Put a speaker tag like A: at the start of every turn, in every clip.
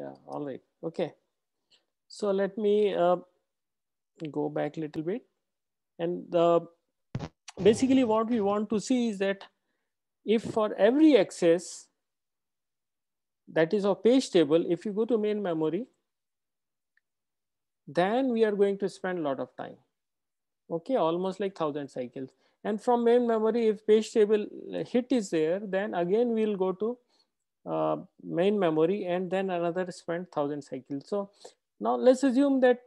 A: Yeah, all right. Okay. So let me go back a little bit. And basically what we want to see is that if for every access that is of page table, if you go to main memory, then we are going to spend a lot of time. Okay, almost like 1,000 cycles. And from main memory, if page table hit is there, then again we'll go to main memory and then another spend 1,000 cycles. So now let's assume that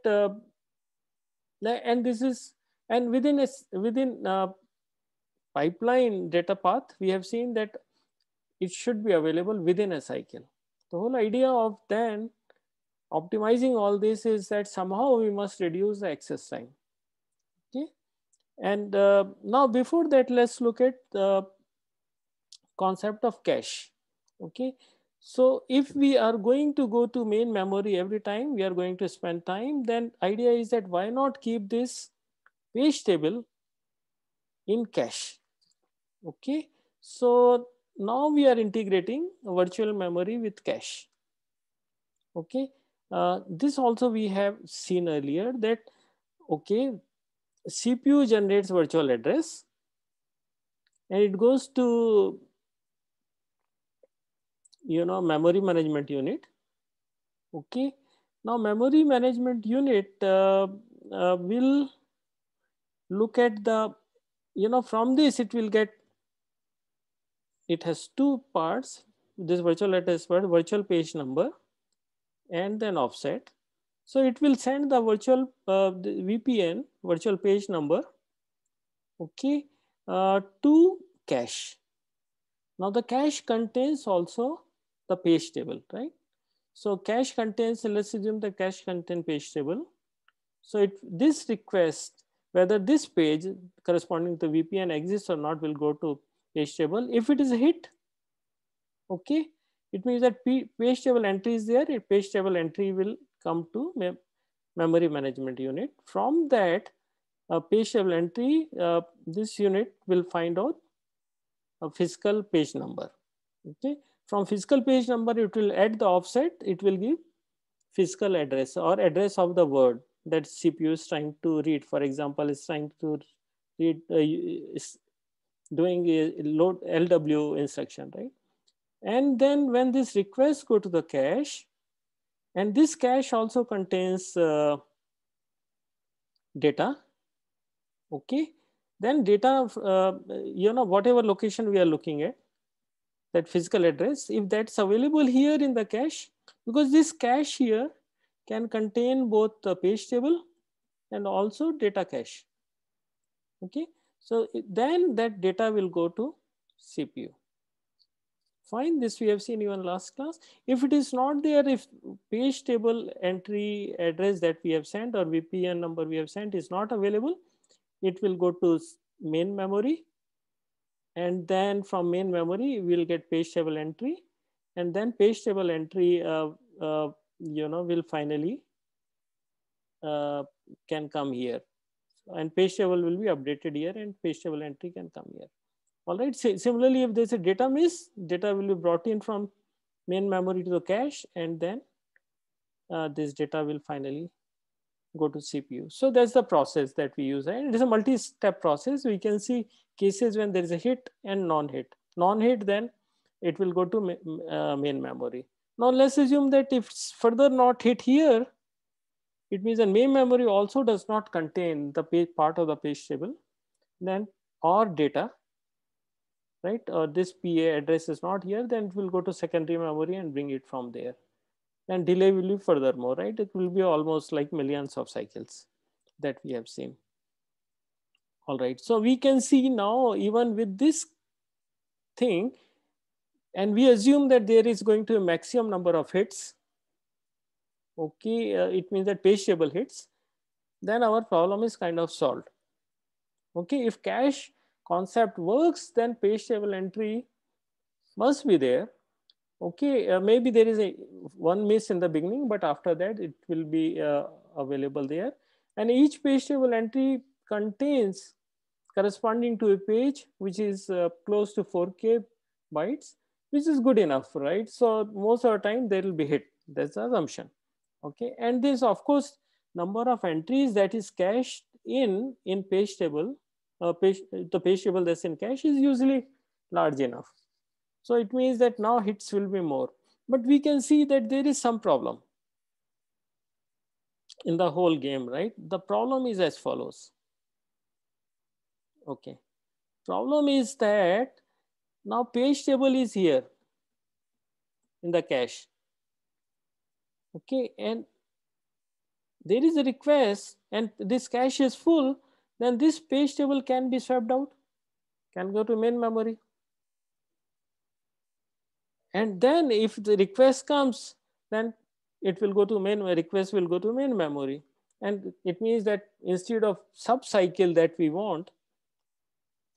A: and this is and within pipeline data path, we have seen that it should be available within a cycle. The whole idea of then optimizing all this is that somehow we must reduce the access time. Okay, and now before that, let's look at the concept of cache. Okay, so if we are going to go to main memory every time we are going to spend time, then idea is that why not keep this page table in cache. Okay, so now we are integrating virtual memory with cache. Okay, this also we have seen earlier that okay, CPU generates virtual address and it goes to memory management unit. Okay, now memory management unit will look at the from this it will get, it has two parts, this virtual address part, virtual page number and then offset. So it will send the virtual the VPN virtual page number, okay, to cache. Now the cache contains also the page table, right? So cache contains, let's assume the cache contain page table. So this request, whether this page corresponding to VPN exists or not, will go to page table. If it is a hit, okay, it means that page table entry is there. A page table entry will come to memory management unit. From that page table entry, this unit will find out a physical page number. Okay, from physical page number, it will add the offset. It will give physical address or address of the word that CPU is trying to read. For example, is trying to read is doing a load LW instruction, right? And then when this request go to the cache, and this cache also contains data, okay, then data, whatever location we are looking at, that physical address, if that's available here in the cache, because this cache here can contain both the page table and also data cache. Okay, so then that data will go to CPU. Fine, this we have seen even last class. If it is not there, if page table entry address that we have sent or VPN number we have sent is not available, it will go to main memory, and then from main memory we'll get page table entry, and then page table entry will finally can come here, and page table will be updated here and page table entry can come here. All right, similarly, if there's a data miss, data will be brought in from main memory to the cache, and then this data will finally go to CPU. So that's the process that we use, and it is a multi-step process. We can see cases when there is a hit and non-hit. Non-hit, then it will go to main memory. Now let's assume that if it's further not hit here, it means the main memory also does not contain the page part of the page table, then or data, right? Or this PA address is not here, then it will go to secondary memory and bring it from there. And delay will be furthermore, right? It will be almost like millions of cycles that we have seen. All right, so we can see now even with this thing, and we assume that there is going to be a maximum number of hits. Okay, it means that page table hits, then our problem is kind of solved. Okay, if cache concept works, then page table entry must be there. Okay, maybe there is a one miss in the beginning, but after that it will be available there. And each page table entry contains corresponding to a page which is close to 4K bytes. which is good enough, right? So most of the time they will be hit. That's the assumption. Okay, and this of course number of entries that is cached in page table, the page table that's in cache is usually large enough. So it means that now hits will be more. But we can see that there is some problem in the whole game, right? The problem is as follows. Okay, problem is that now page table is here in the cache. Okay, and there is a request and this cache is full, then this page table can be swept out, can go to main memory. And then if the request comes, then it will go to main, request will go to main memory. And it means that instead of sub cycle that we want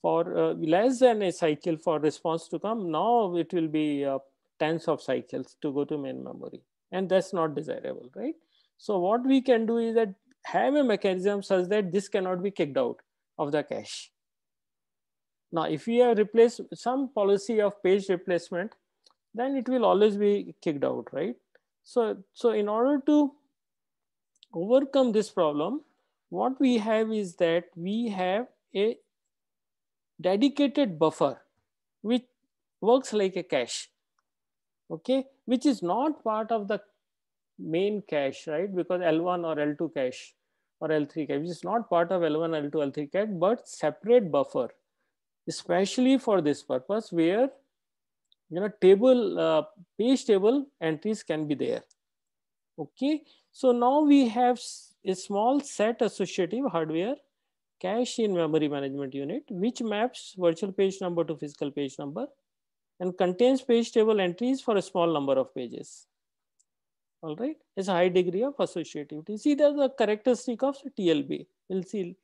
A: for less than a cycle for response to come, now it will be tens of cycles to go to main memory. And that's not desirable, right? So what we can do is that have a mechanism such that this cannot be kicked out of the cache. Now, if we have replaced some policy of page replacement, then it will always be kicked out, right? So in order to overcome this problem, what we have is that we have a dedicated buffer which works like a cache, okay, which is not part of the main cache, right? Because L1 or L2 cache or L3 cache, which is not part of L1, L2, L3 cache, but separate buffer, especially for this purpose where table page table entries can be there. Okay, so now we have a small set associative hardware cache in memory management unit which maps virtual page number to physical page number and contains page table entries for a small number of pages. All right, it's a high degree of associativity. See, there's a characteristic of TLB. We'll see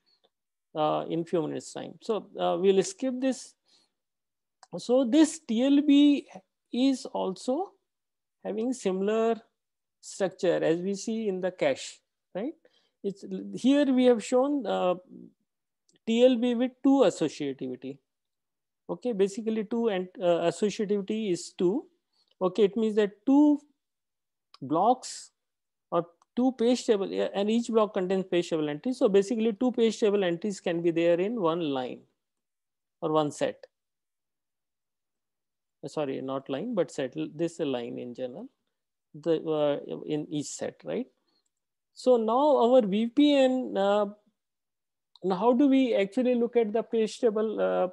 A: in few minutes time. So we'll skip this. So this TLB is also having similar structure as we see in the cache, right? It's here we have shown TLB with two associativity. Okay, basically two and associativity is two. Okay, it means that two blocks or two page table and each block contains page table entries. So basically two page table entries can be there in one line or one set. Sorry, not line, but set. This is a line in general. In each set, right? So now our VPN, now how do we actually look at the page table?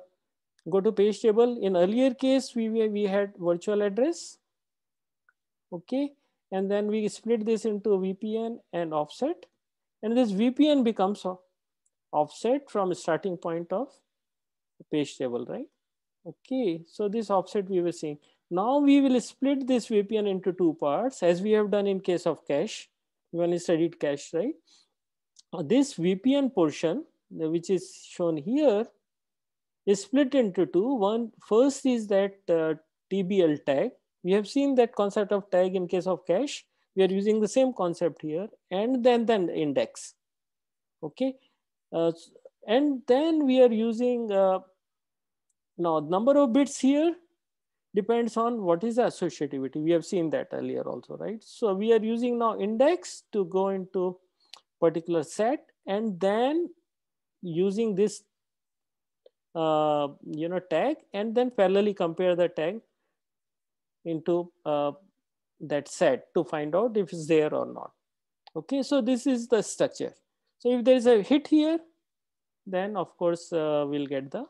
A: Go to page table. In earlier case, we had virtual address, okay, and then we split this into VPN and offset, and this VPN becomes offset from starting point of page table, right? Okay, so this offset we were seeing. Now we will split this VPN into two parts as we have done in case of cache. When we studied cache, right? This VPN portion, which is shown here, is split into two. One first is that TBL tag. We have seen that concept of tag in case of cache. We are using the same concept here, and then index. Okay, uh, and then we are using now number of bits here depends on what is the associativity. We have seen that earlier also, right? So we are using now index to go into particular set and then using this tag and then parallelly compare the tag into that set to find out if it's there or not. Okay, so this is the structure. So if there is a hit here, then of course we'll get the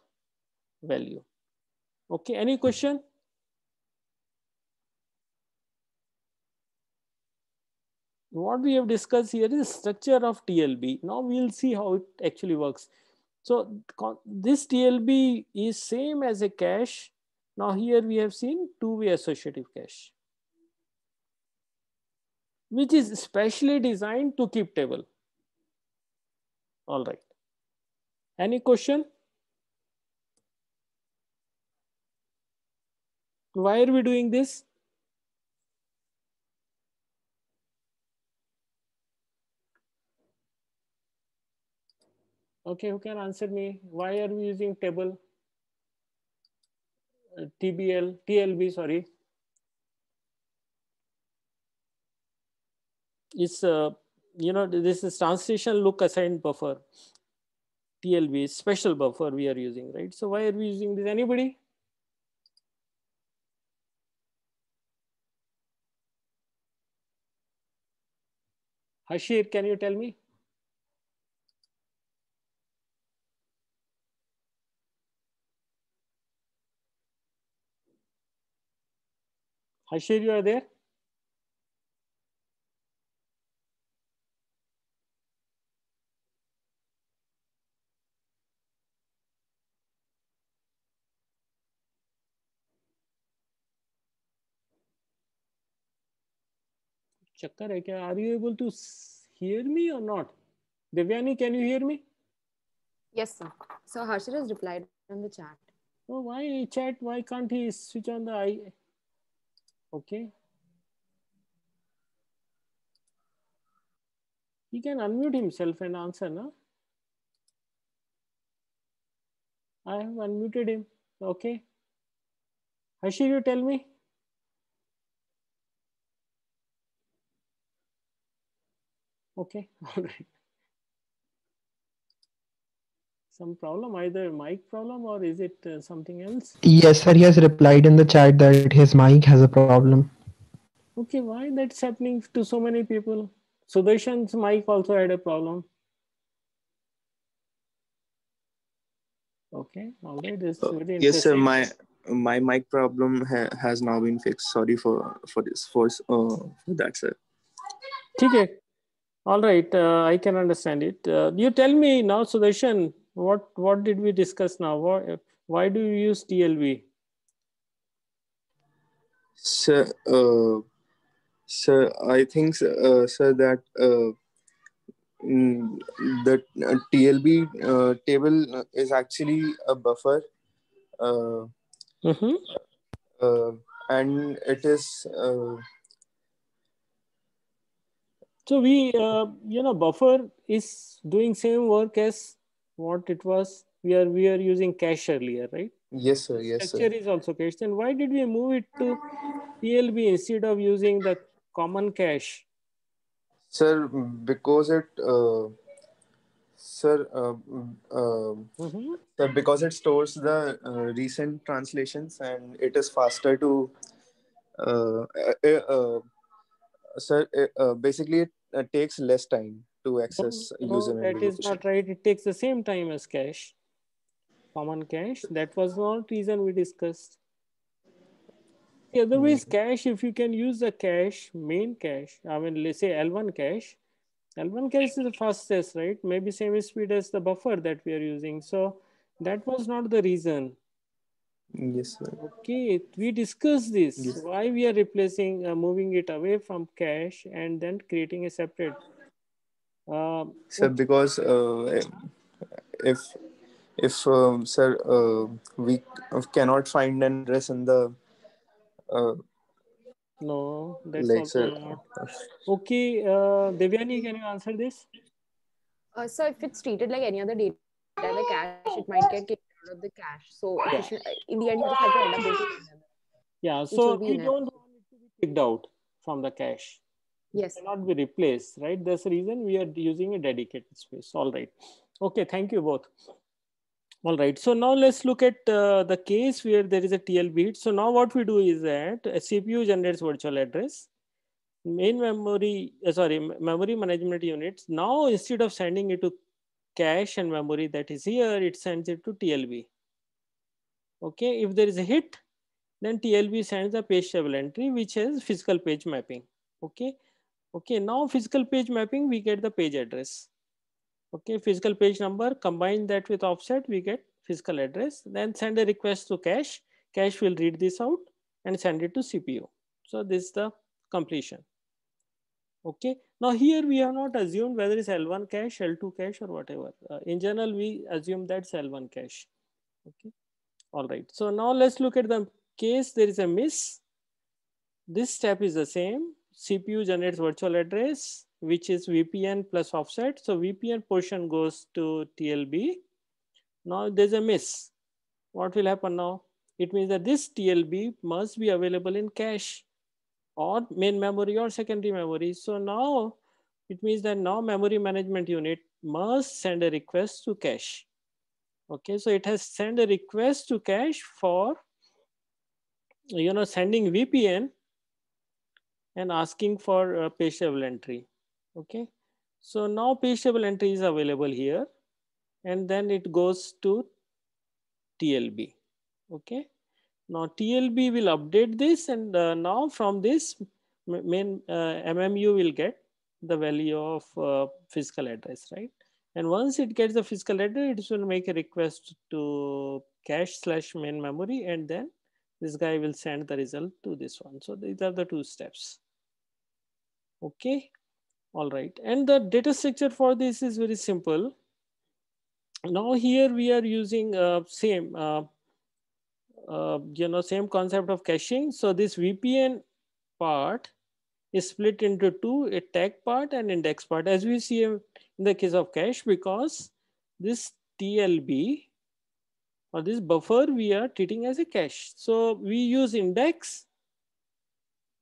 A: value. Okay, any question? What we have discussed here is structure of TLB. Now we'll see how it actually works. So this TLB is same as a cache. Now here we have seen two-way associative cache, which is specially designed to keep table. All right. Any question? Why are we doing this? Okay, who can answer me? Why are we using table? TLB, sorry, is this is translation look assigned buffer. TLB is special buffer we are using, right? So why are we using this? Anybody? Hashir, can you tell me? Hashir, you are there? Chakkar hai kya? Are you able to hear me or not? Devyani, can you hear me?
B: Yes, sir. So Harshit has replied on the chat.
A: Oh, why chat? Why can't he switch on the I? Okay. He can unmute himself and answer, no? I have unmuted him. Okay. Hashir, you tell me. Okay. All right. Some problem, either mic problem or is it something else?
C: Yes, sir. He has replied in the chat that his mic has a problem.
A: Okay, why that's happening to so many people? Sudarshan's mic also had a problem. Okay, all right. This is very
D: Yes, sir.
A: interesting.
D: My mic problem has now been fixed. Sorry for this for that, sir.
A: Okay. All right. I can understand it. You tell me now, Sudarshan, what did we discuss now? Why do you use TLB?
D: Sir, sir, I think, sir, that mm, the TLB table is actually a buffer, uh,
A: Mm-hmm.
D: uh, and it is
A: So we, buffer is doing same work as what it was. We are using cache earlier, right?
D: yes, sir, yes,
A: Structure
D: sir,
A: is also cache. Then why did we move it to TLB instead of using the common cache?
D: sir, because it sir
A: Mm-hmm.
D: sir, because it stores the recent translations and it is faster to uh, uh, uh, sir, basically it takes less time to
A: No,
D: access user
A: no,
D: memory
A: that is
D: location.
A: not right. It takes the same time as cache, common cache. That was not reason we discussed. Otherwise, cache, if you can use the cache, main cache, I mean, let's say L1 cache, L1 cache is the fastest, right? Maybe same speed as the buffer that we are using. So that was not the reason.
D: Yes, sir.
A: Okay, we discussed this,
D: Yes,
A: why we are replacing, moving it away from cache and then creating a separate.
D: sir.
A: Okay,
D: Because if sir we cannot find an address in the uh,
A: no, that's
D: like
A: also
D: sir.
A: not. Okay, Devyani, can you answer this?
B: So if it's treated like any other data in the cache, it might get kicked out of the cache. So in
A: Yeah.
B: the end, you just have to end up making another,
A: Yeah,
B: which will
A: so
B: be
A: we
B: inefficient.
A: don't want it to be picked out from the cache. It
B: Yes.
A: cannot be replaced, right? That's the reason we are using a dedicated space. All right. Okay, thank you both. All right, so now let's look at the case where there is a TLB hit. So now what we do is that a CPU generates virtual address, main memory, memory management units. Now instead of sending it to cache and memory that is here, it sends it to TLB. Okay, if there is a hit, then TLB sends a page table entry which has physical page mapping. Okay, okay. Now physical page mapping, we get the page address. Okay, physical page number, combine that with offset, we get physical address. Then send a request to cache. Cache will read this out and send it to CPU. So this is the completion. Okay. Now here we have not assumed whether it's L1 cache, L2 cache, or whatever. In general, we assume that's L1 cache. Okay. All right. So now let's look at the case there is a miss. This step is the same. CPU generates virtual address, which is VPN plus offset. So VPN portion goes to TLB. Now there's a miss. What will happen now? it means that this TLB must be available in cache or main memory or secondary memory. So now it means that now memory management unit must send a request to cache. Okay, so it has sent a request to cache for sending VPN and asking for page table entry. Okay, so now page table entry is available here, and then it goes to TLB. Okay, now TLB will update this, and now from this main MMU will get the value of physical address, right? And once it gets the physical address, it will make a request to cache/main memory, and then this guy will send the result to this one. So these are the two steps. Okay, all right. And the data structure for this is very simple. Now here we are using same same concept of caching. So this VPN part is split into two, a tag part and index part, as we see in the case of cache, because this TLB or this buffer we are treating as a cache. So we use index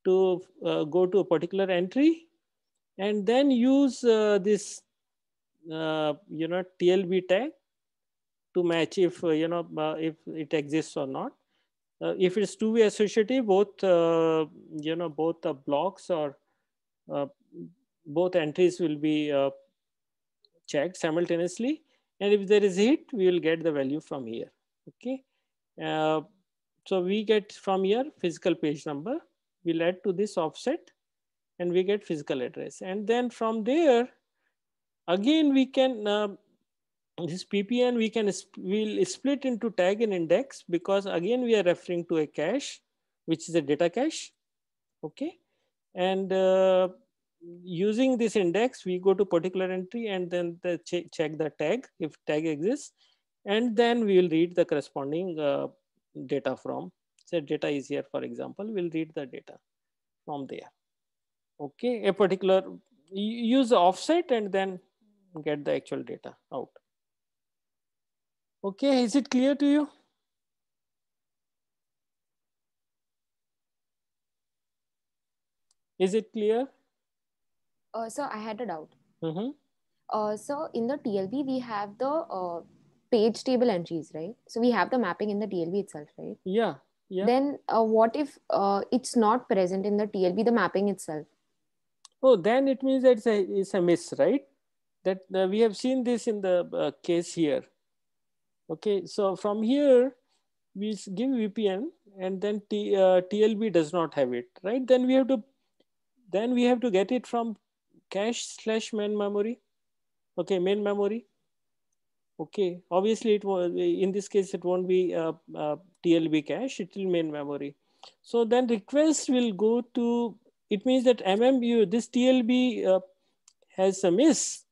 A: to go to a particular entry, and then use this TLB tag to match if if it exists or not. If it's two-way associative, both both the blocks or uh, both entries will be checked simultaneously, and if there is hit, we will get the value from here. Okay, so we get from here physical page number. We'll add to this offset, and we get physical address, and then from there, again we can this PPN we'll split into tag and index, because again we are referring to a cache, which is a data cache. Okay, and using this index, we go to particular entry and then check the tag if tag exists, and then we will read the corresponding data from, say data is here, for example, we'll read the data from there. Okay, a particular, use the offset and then get the actual data out. Okay, is it clear to you? Is it clear?
B: So I had a doubt.
A: Mm-hmm.
B: So in the TLB, we have the page table entries, right? So we have the mapping in the TLB itself, right?
A: Yeah, yeah.
B: Then what if it's not present in the TLB, the mapping itself?
A: Oh, then it means that it's a miss, right? That we have seen this in the case here. Okay, so from here, we give VPN, and then TLB does not have it, right? Then we have to get it from cache/main memory. Okay, main memory. Okay, obviously it was, in this case it won't be TLB cache, it will main memory. So then request will go to, it means that MMU, this TLB has a miss,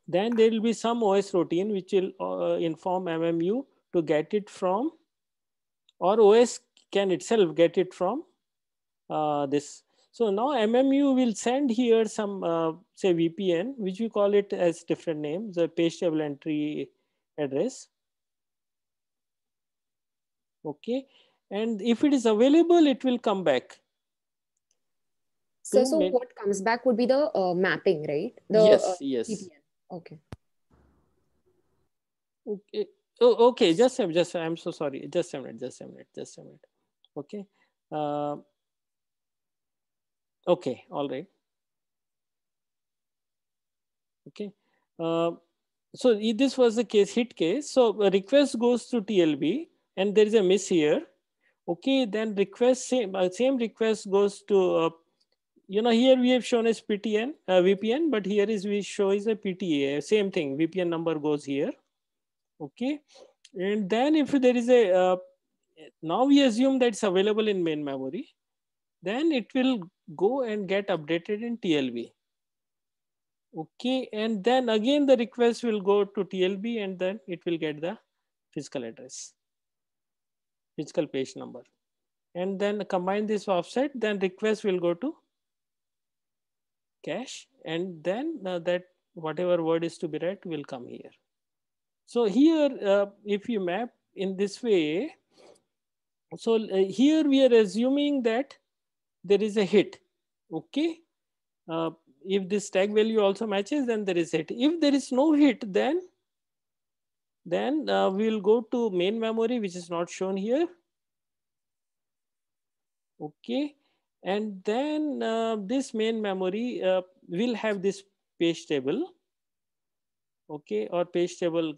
A: then there will be some OS routine which will inform MMU to get it from, or OS can itself get it from this. So now MMU will send here some, say VPN, which we call it as different names, the page table entry address. Okay, and if it is available, it will come back.
B: So what comes back would be the mapping, right? The,
A: yes, yes.
B: VPN. Okay.
A: Okay. Oh, okay. Just I'm so sorry. Just a minute. Okay. Okay. All right. Okay. So this was the case, hit case. So a request goes to TLB, and there is a miss here. Okay. Then request same request goes to here we have shown as PTN VPN, but here is we show is a PTA. Same thing. VPN number goes here. Okay, and then if there is a now we assume that it's available in main memory, then it will go and get updated in TLB. Okay, and then again the request will go to TLB, and then it will get the physical address, physical page number, and then combine this offset, then request will go to cache, and then that whatever word is to be read will come here. So here, if you map in this way, So here we are assuming that there is a hit. Okay. If this tag value also matches, then there is hit. If there is no hit, then we will go to main memory, which is not shown here. Okay. And then this main memory will have this page table. Okay. Or page table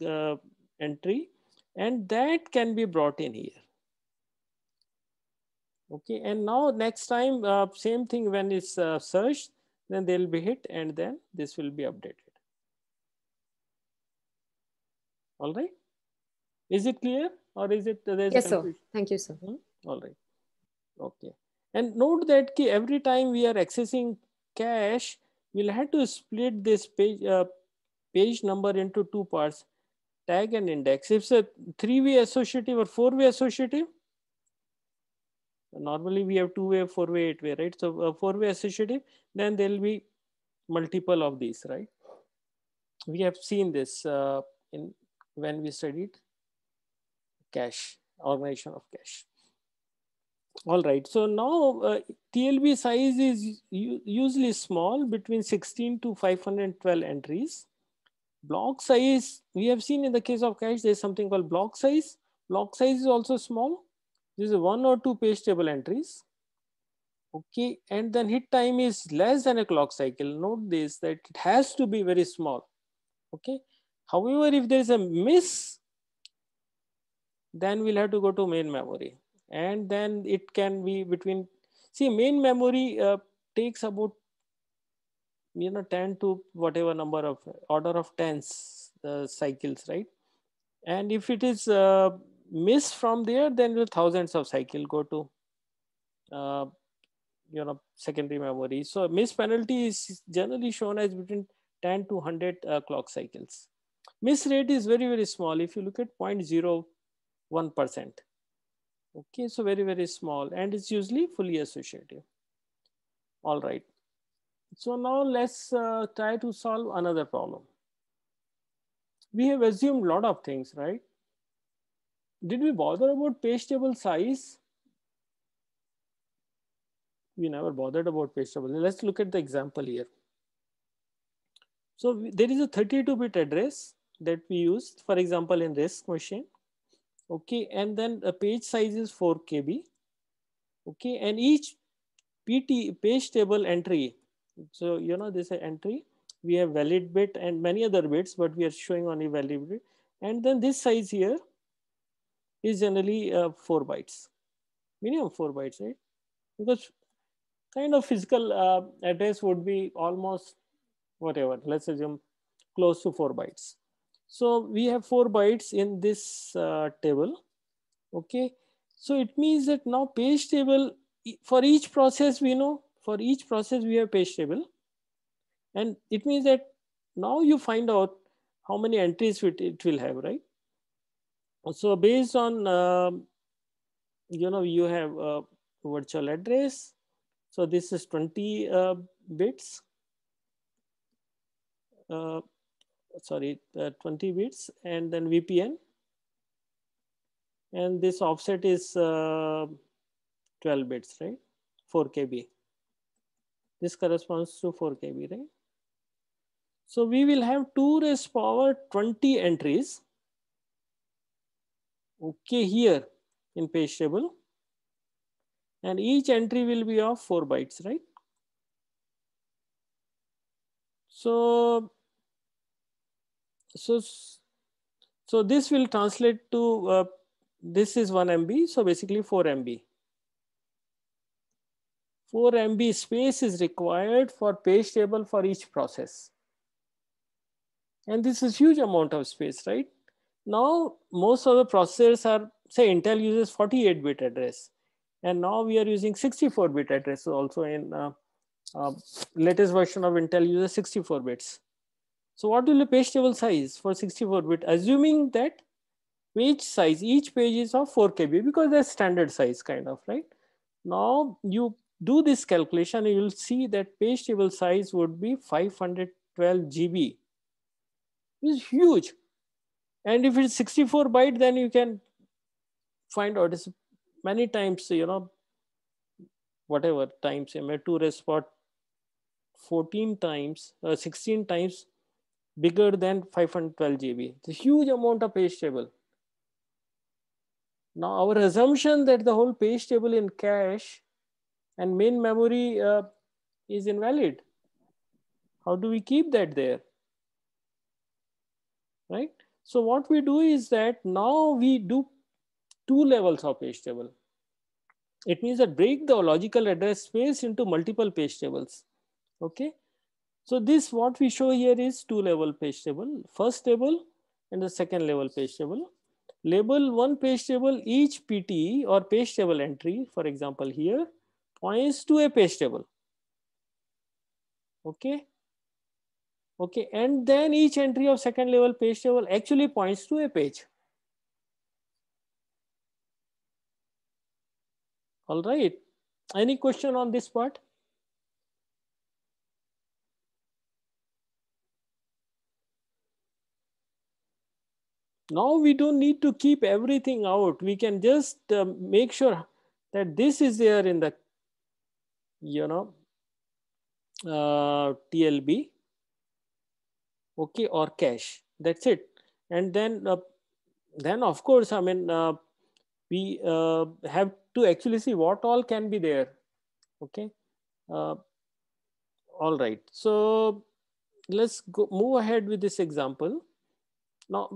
A: entry. And that can be brought in here. Okay. And now next time, same thing when it's searched, then they'll be hit and then this will be updated. All right. Is it clear or is it there's
B: Yes,
A: a
B: sir.
A: confusion?
B: Thank you, sir.
A: All right. Okay. And note that every time we are accessing cache, we'll have to split this page number into two parts, tag and index. If it's a 3-way associative or 4-way associative, normally we have 2-way, 4-way, 8-way, right? So a 4-way associative, then there'll be multiple of these, right? We have seen this in when we studied cache, organization of cache. All right, so now TLB size is usually small, between 16 to 512 entries. Block size, we have seen in the case of cache, there's something called block size. Block size is also small. This is 1 or 2 page table entries. Okay, and then hit time is less than a clock cycle. Note this, that it has to be very small. Okay, however, if there is a miss, then we'll have to go to main memory. And then it can be between, see, main memory takes about 10 to whatever number of order of tens cycles, right? And if it is missed from there, then thousands of cycle go to secondary memory. So miss penalty is generally shown as between 10 to 100 clock cycles. Miss rate is very, very small. If you look at 0.01%. Okay, so very, very small, and it's usually fully associative. All right. So now let's try to solve another problem. We have assumed a lot of things, right? Did we bother about page table size? We never bothered about page table. Let's look at the example here. So there is a 32-bit address that we used, for example, in RISC machine. Okay, and then a page size is 4 KB. Okay, and each page table entry. So this entry, we have valid bit and many other bits, but we are showing only valid bit. And then this size here is generally 4 bytes, minimum 4 bytes, right? Because kind of physical address would be almost whatever, let's assume close to 4 bytes. So we have 4 bytes in this table. Okay, so it means that now page table, for each process, we know for each process we have page table, and it means that now you find out how many entries it will have, right? So based on you have a virtual address, so this is 20 bits, 20 bits, and then VPN, and this offset is 12 bits, right? 4 KB. This corresponds to 4 KB, right? So we will have 2⁻20 entries, okay, here in page table, and each entry will be of 4 bytes, right? So this will translate to this is 1 MB, so basically 4 MB. 4 MB space is required for page table for each process. And this is huge amount of space, right? Now, most of the processors are, say Intel uses 48-bit address. And now we are using 64-bit address also in latest version of Intel uses 64 bits. So what will the page table size for 64-bit? Assuming that page size, each page is of 4 KB because that's standard size kind of, right? Now you do this calculation, you will see that page table size would be 512 GB. It's huge. And if it's 64 byte, then you can find out it's many times, whatever times, M2 raised power 14 times, 16 times bigger than 512 GB. It's a huge amount of page table. Now our assumption that the whole page table in cache and main memory is invalid. How do we keep that there? Right? So what we do is that now we do 2 levels of page table. It means that break the logical address space into multiple page tables. Okay. So this what we show here is 2 level page table, first table and the second level page table. Label one page table, each PT or page table entry, for example here, points to a page table. Okay. Okay, and then each entry of second level page table actually points to a page. All right. Any question on this part? Now we don't need to keep everything out. We can just make sure that this is there in the, TLB, okay, or cache. That's it. And then of course, I mean, we have to actually see what all can be there. Okay. All right. So let's move ahead with this example. Now,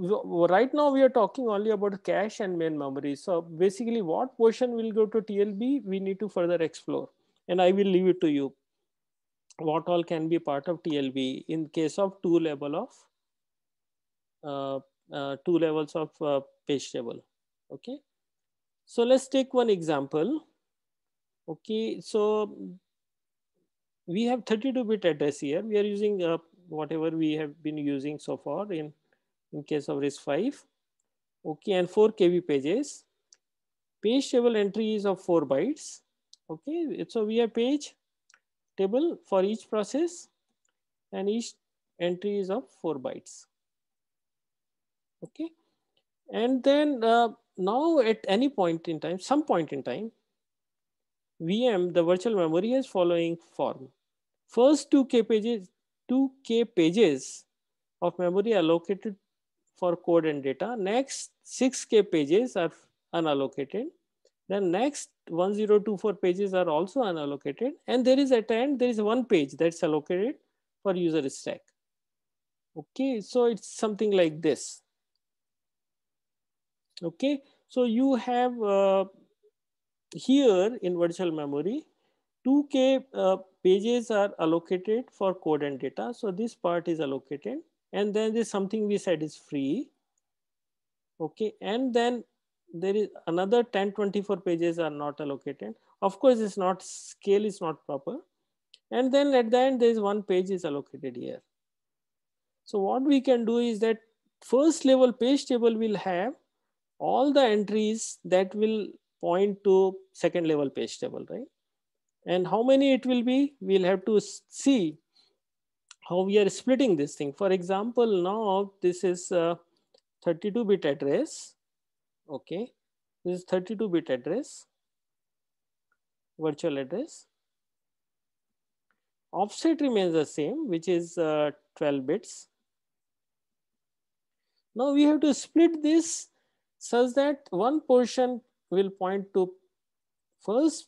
A: right now we are talking only about cache and main memory. So basically what portion will go to TLB, we need to further explore. And I will leave it to you. What all can be part of TLB in case of 2 levels of page table. Okay. So let's take one example. Okay. So we have 32-bit address here. We are using whatever we have been using so far in case of RISC-V. Okay, and 4 KB pages. Page table entry is of 4 bytes. Okay, so we have page table for each process and each entry is of 4 bytes. Okay, and then now at any point in time, some point in time, VM, the virtual memory, has following form. First 2K pages of memory allocated for code and data. Next 6K pages are unallocated. Then next 1024 pages are also unallocated. And there is at the end, there is one page that's allocated for user stack. Okay, so it's something like this. Okay, so you have here in virtual memory, 2K pages are allocated for code and data. So this part is allocated. And then there's something we said is free. Okay, and then there is another 1024 pages are not allocated. Of course, it's not, scale is not proper. And then at the end, there is one page is allocated here. So what we can do is that first level page table will have all the entries that will point to second level page table, right? And how many it will be, we'll have to see how we are splitting this thing. For example, now this is 32-bit address. Okay, this is 32-bit address, virtual address. Offset remains the same, which is 12 bits. Now we have to split this such that one portion will point to first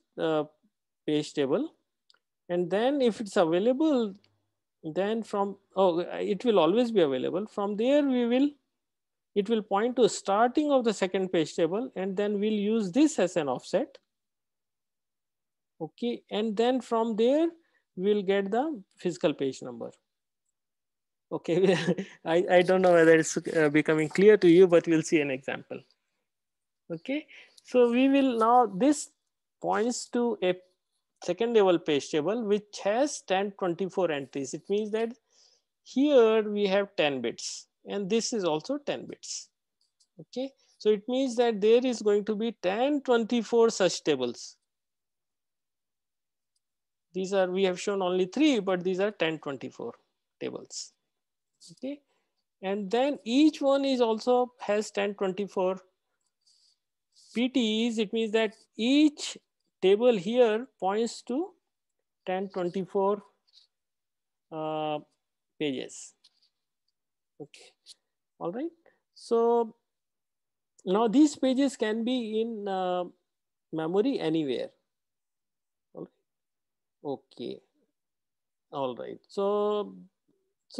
A: page table, and then if it's available, then from, it will always be available. From there it will point to starting of the second page table, and then we'll use this as an offset. Okay, and then from there we'll get the physical page number. Okay, I don't know whether it's becoming clear to you, but we'll see an example. Okay, so we will now, this points to a second level page table which has 1024 entries. It means that here we have 10 bits and this is also 10 bits. Okay, so it means that there is going to be 1024 such tables. These are, we have shown only 3, but these are 1024 tables. Okay, and then each one is also has 1024 PTEs, it means that each table here points to 1024 pages. Okay, all right. So now these pages can be in memory anywhere. All right. Okay, all right. So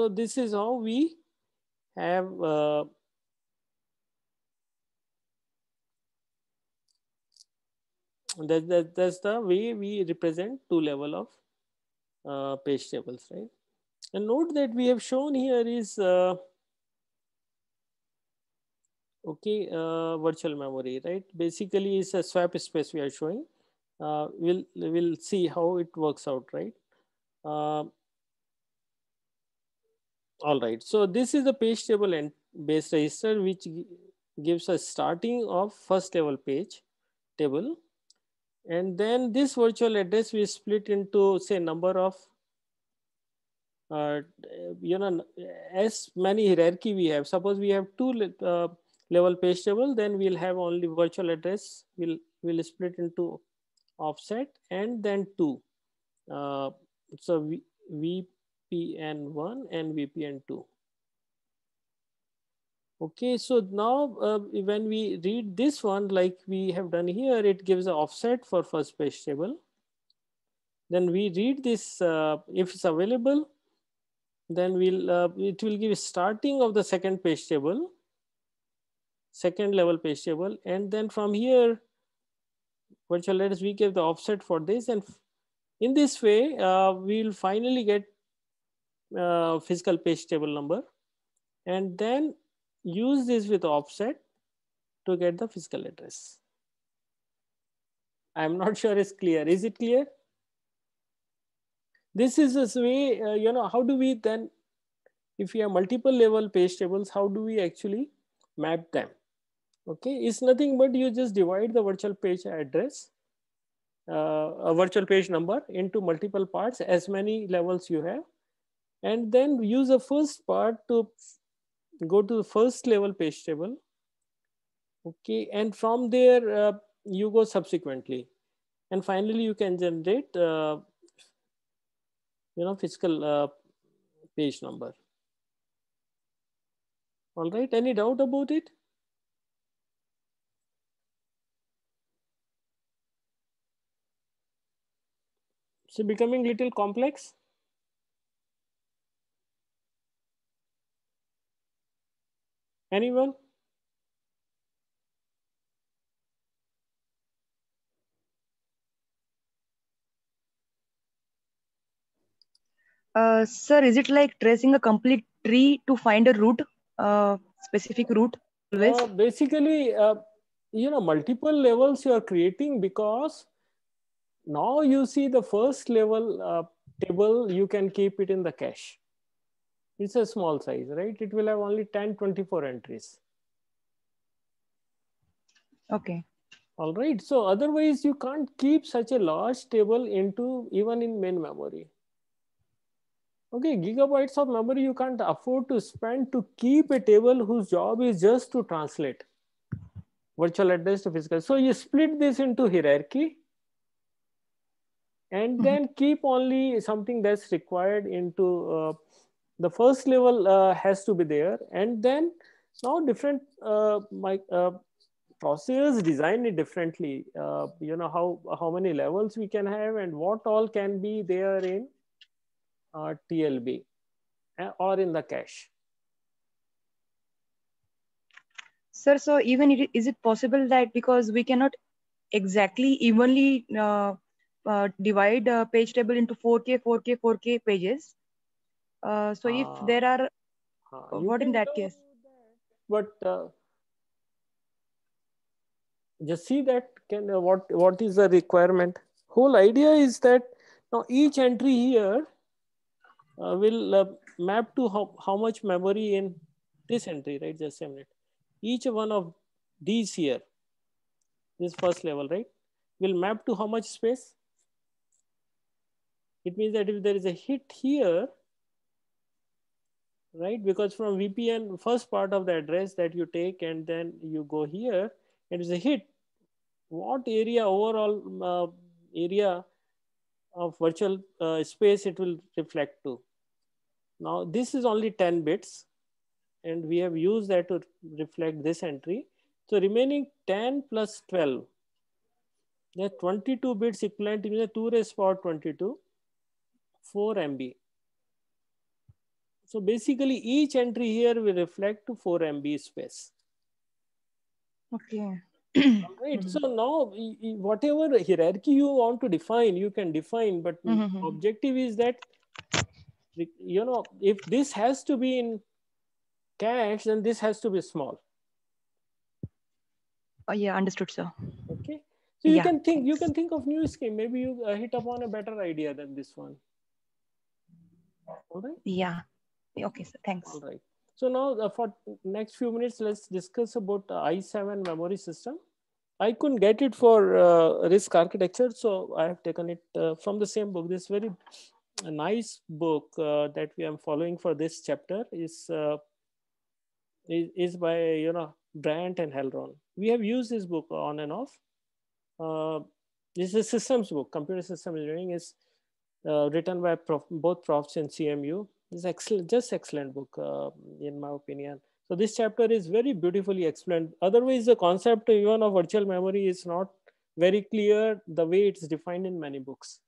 A: this is how we have that's the way we represent two level of page tables, right? And note that we have shown here is okay, virtual memory, right? Basically, it's a swap space we are showing. We'll see how it works out, right? All right. So this is the page table and base register, which gives a starting of first level page table, and then this virtual address we split into say number of as many hierarchy we have. Suppose we have two level page table, then we'll have only virtual address will split into offset and then two. So VPN1 and VPN2. Okay, so now when we read this one like we have done here, it gives an offset for first page table. Then we read this if it's available, then it will give starting of the second page table, second level page table, and then from here virtual address we give the offset for this, and in this way we'll finally get physical page table number, and then use this with offset to get the physical address. I'm not sure it's clear. Is it clear? This is this way, how do we then, if we have multiple level page tables, how do we actually map them? Okay, it's nothing but you just divide the virtual page address, a virtual page number into multiple parts, as many levels you have, and then use the first part to go to the first level page table. Okay, and from there you go subsequently, and finally you can generate physical page number. All right, any doubt about it? So becoming little complex. Anyone?
E: Sir, is it like tracing a complete tree to find a root, specific root always?
A: Basically, multiple levels you are creating, because now you see the first level table, you can keep it in the cache. It's a small size, right? It will have only 1024 entries.
E: Okay.
A: All right. So otherwise you can't keep such a large table into even in main memory. Okay, gigabytes of memory you can't afford to spend to keep a table whose job is just to translate virtual address to physical. So you split this into hierarchy, and then keep only something that's required into the first level has to be there, and then now different processors design it differently. How many levels we can have and what all can be there in TLB or in the cache.
E: Sir, so even is it possible that because we cannot exactly evenly divide a page table into 4K, 4K, 4K pages? So if there are, what in that case?
A: But just see that what is the requirement. Whole idea is that now each entry here will map to how much memory in this entry, right? Just a minute. Each one of these here, this first level, right, will map to how much space. It means that if there is a hit here, right, because from VPN, first part of the address that you take and then you go here, it is a hit. what area, overall area of virtual space it will reflect to. Now this is only 10 bits and we have used that to reflect this entry. So remaining 10 plus 12, the 22 bits equivalent to the 2 raised power 22, 4 MB. So basically each entry here will reflect to 4 MB space.
E: Okay.
A: Right. So now whatever hierarchy you want to define, you can define, but objective is that, you know, if this has to be in cache, then this has to be small.
E: Oh, yeah, understood, sir.
A: Okay. So you
E: Yeah,
A: can think, you
E: thanks.
A: can think of new scheme. Maybe you hit upon a better idea than this one. All right.
E: Yeah. Okay, sir. Thanks.
A: All right. So now for next few minutes, let's discuss about i7 memory system. I couldn't get it for RISC architecture, so I have taken it from the same book. This very nice book that we are following for this chapter is by, you know, Brandt and Helron. We have used this book on and off. This is a systems book. Computer system engineering is written by both profs in CMU. It's excellent, just excellent book in my opinion. So this chapter is very beautifully explained. Otherwise, the concept even of virtual memory is not very clear the way it's defined in many books.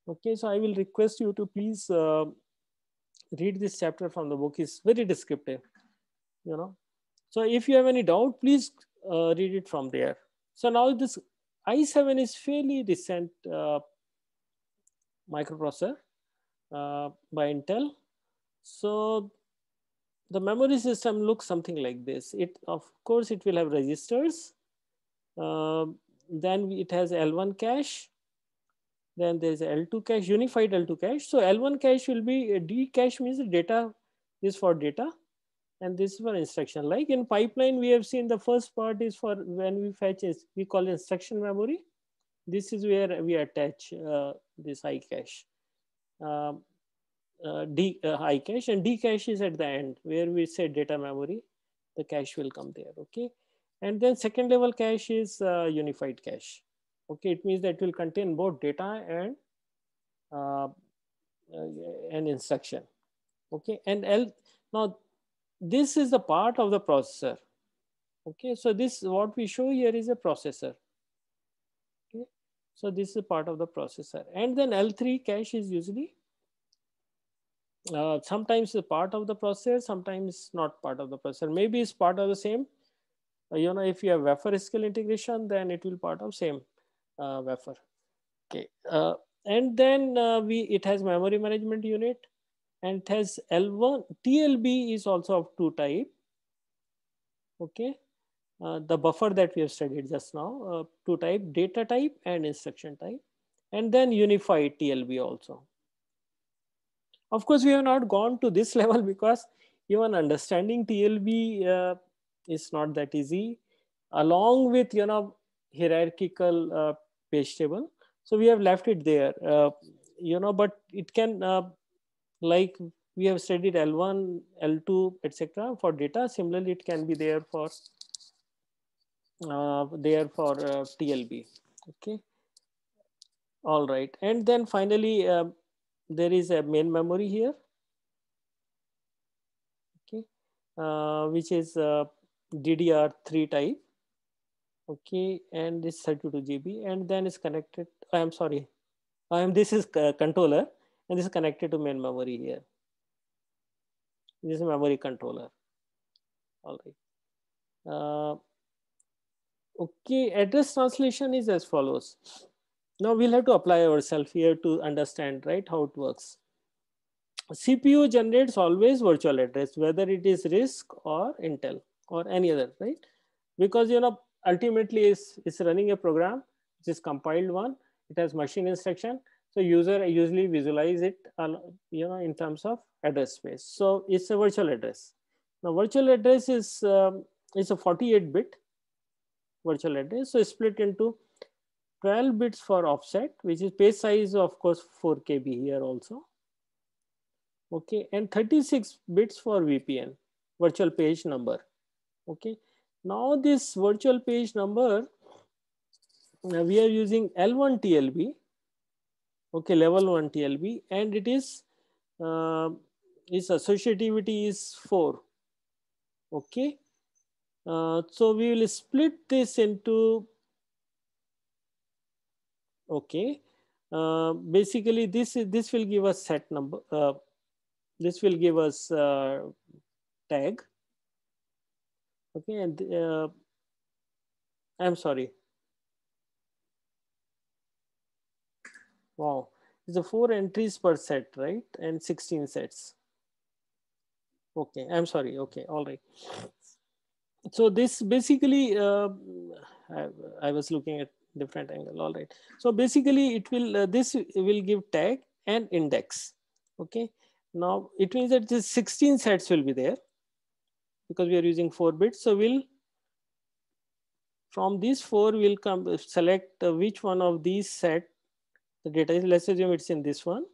A: Okay, so I will request you to please read this chapter from the book. It's very descriptive, you know. So if you have any doubt, please read it from there. So now this i7 is fairly recent microprocessor by Intel. So the memory system looks something like this. It, of course, it will have registers. Then it has L1 cache. Then there is L2 cache, unified L2 cache. So L1 cache will be D cache, means the data is for data, and this is for instruction. Like in pipeline, we have seen the first part is for when we fetch is we call instruction memory. This is where we attach this I cache. I cache, and D cache is at the end where we say data memory. The cache will come there. Okay, and then second level cache is unified cache. Okay, it means that it will contain both data and an instruction. Okay, and now this is the part of the processor. Okay, so this what we show here is a processor. Okay, so this is part of the processor, and then L3 cache is usually sometimes a part of the processor, sometimes not part of the processor. Maybe it's part of the same. You know, if you have wafer scale integration, then it will part of same wafer. Okay, and then it has memory management unit, and it has L1. TLB is also of two type. Okay, the buffer that we have studied just now, two type, data type and instruction type, and then unified TLB also. Of course, we have not gone to this level because even understanding TLB is not that easy, along with, you know, hierarchical page table. So we have left it there, you know, but it can, like we have studied L1, L2, etc. for data. Similarly, it can be there for TLB. Okay. All right. And then finally, there is a main memory here. Okay. Which is DDR3 type. Okay. And this 32 GB. And then it's connected. I'm sorry. This is controller. And this is connected to main memory here. This is memory controller. All right. Okay, address translation is as follows. Now we'll have to apply ourselves here to understand, right, how it works. CPU generates always virtual address, whether it is RISC or Intel or any other, right? Because, you know, ultimately it's running a program, which is compiled one. It has machine instruction. So user usually visualize it, you know, in terms of address space. So it's a virtual address. Now virtual address is a 48-bit virtual address. So split into 12 bits for offset, which is page size, of course, 4 KB here also. Okay, and 36 bits for VPN, virtual page number. Okay, now this virtual page number we are using L1 TLB, okay, level 1 TLB, and it is its associativity is 4, okay. So we will split this into, okay, basically this will give us set number, this will give us tag, okay, and I'm sorry, wow, it's a 4 entries per set, right, and 16 sets, okay, I'm sorry, okay, all right. So this basically I was looking at different angle, all right. So basically it will this will give tag and index, okay. Now it means that this 16 sets will be there because we are using 4 bits. So we'll, from these 4 we'll come select which one of these set the data is, let's assume it's in this one,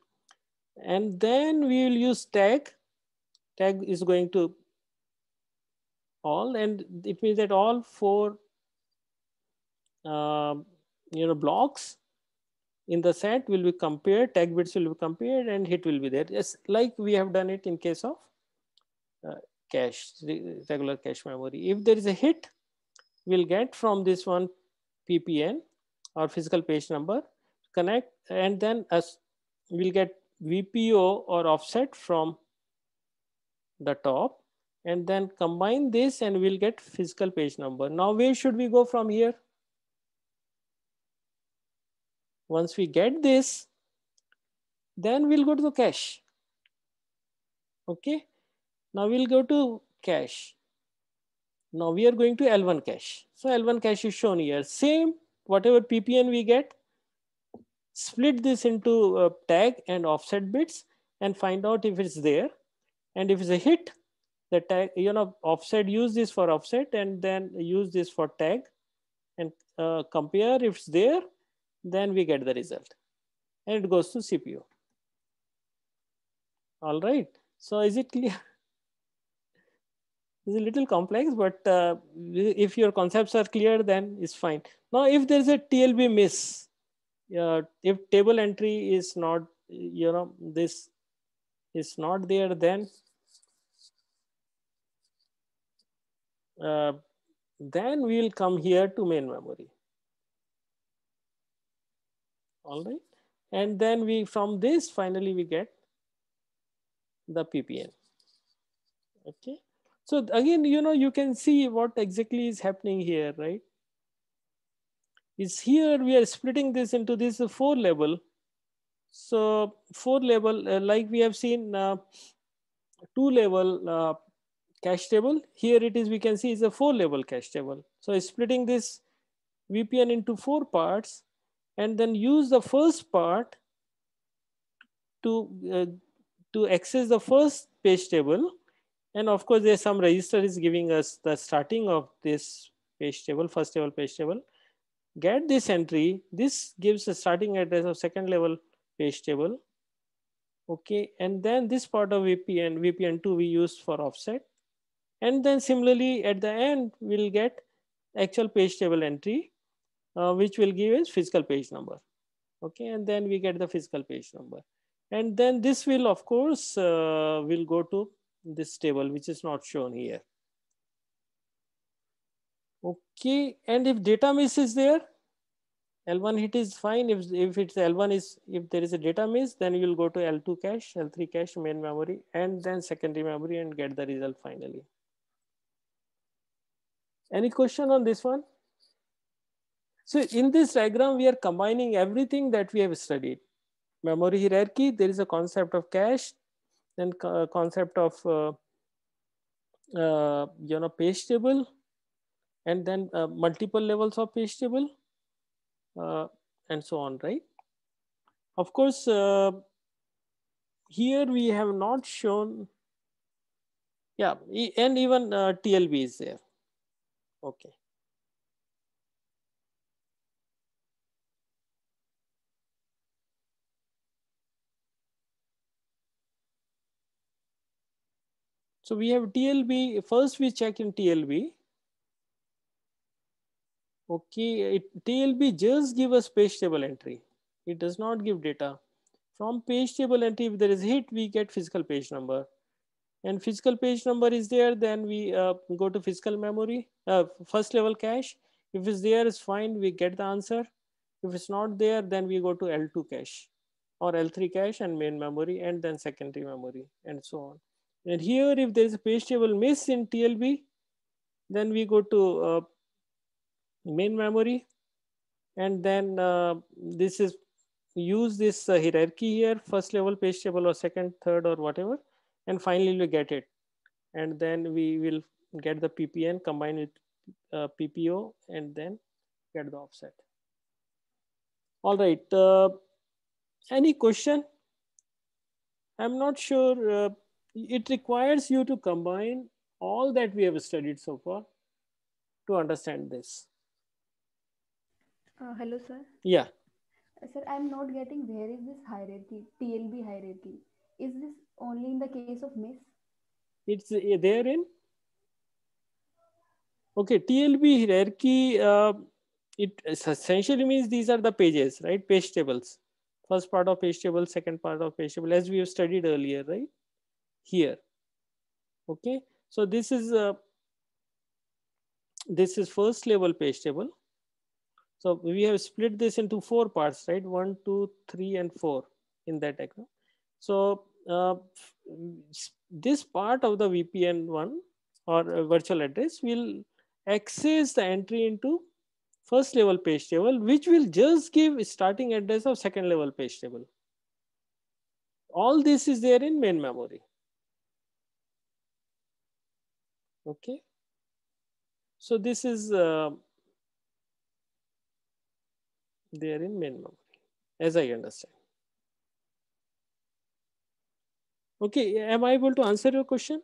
A: and then we will use tag. Tag is going to all, and it means that all 4 blocks in the set will be compared, tag bits will be compared, and hit will be there. Just like we have done it in case of cache, regular cache memory. If there is a hit, we'll get from this one PPN or physical page number, connect, and then as we'll get VPO or offset from the top, and then combine this and we'll get physical page number. Now where should we go from here? Once we get this, then we'll go to the cache. Okay, now we'll go to cache. Now we are going to L1 cache. So L1 cache is shown here. Same, whatever PPN we get, split this into tag and offset bits and find out if it's there. And if it's a hit, the tag, offset, use this for offset and then use this for tag and compare. If it's there, then we get the result and it goes to CPU. All right. So is it clear? It's a little complex, but if your concepts are clear, then it's fine. Now, if there's a TLB miss, if table entry is not, this is not there, then we'll come here to main memory. All right. And then we, from this, finally we get the PPN. Okay. So again, you can see what exactly is happening here, right? Is here we are splitting this into this 4 level. So 4 level, like we have seen 2 level cache table. Here it is, we can see is a 4 level cache table. So splitting this VPN into 4 parts and then use the first part to access the first page table. And of course, there's some register is giving us the starting of this page table, first level page table. Get this entry. This gives a starting address of second level page table. Okay, and then this part of VPN2 we used for offset. And then similarly at the end, we'll get actual page table entry, which will give us physical page number. Okay, and then we get the physical page number. And then this will, of course, will go to this table, which is not shown here. Okay, and if data miss is there, L1 hit is fine. If it's L1 is, if there is a data miss, then you will go to L2 cache, L3 cache, main memory, and then secondary memory and get the result finally. Any question on this one? So in this diagram, we are combining everything that we have studied. Memory hierarchy, there is a concept of cache, then concept of page table, and then multiple levels of page table, and so on, right? Of course, here we have not shown, yeah, and even TLB is there. Okay. So we have TLB, first we check in TLB. Okay, TLB just give us page table entry. It does not give data. From page table entry, if there is hit, we get physical page number. And physical page number is there, then we go to physical memory, first level cache. If it's there, it's fine, we get the answer. If it's not there, then we go to L2 cache or L3 cache and main memory, and then secondary memory, and so on. And here, if there is a page table miss in TLB, then we go to main memory, and then this is use this hierarchy here, first level page table or second, third, or whatever, and finally we get it. And then we will get the PPN, combine with PPO, and then get the offset. All right. Any question? I'm not sure. It requires you to combine all that we have studied so far to understand this.
F: Hello, sir.
A: Yeah.
F: Sir, I'm not getting where is this hierarchy, TLB hierarchy. Is this only in the case of miss?
A: It's there in. Okay, TLB hierarchy, it essentially means these are the pages, right? Page tables. First part of page table, second part of page table, as we have studied earlier, right? Here. Okay, so this is first level page table. So we have split this into 4 parts, right? 1, 2, 3, and 4 in that diagram. So this part of the VPN one or virtual address will access the entry into first level page table, which will just give starting address of second level page table. All this is there in main memory. Okay. So this is there in main memory, as I understand. Okay, am I able to answer your question?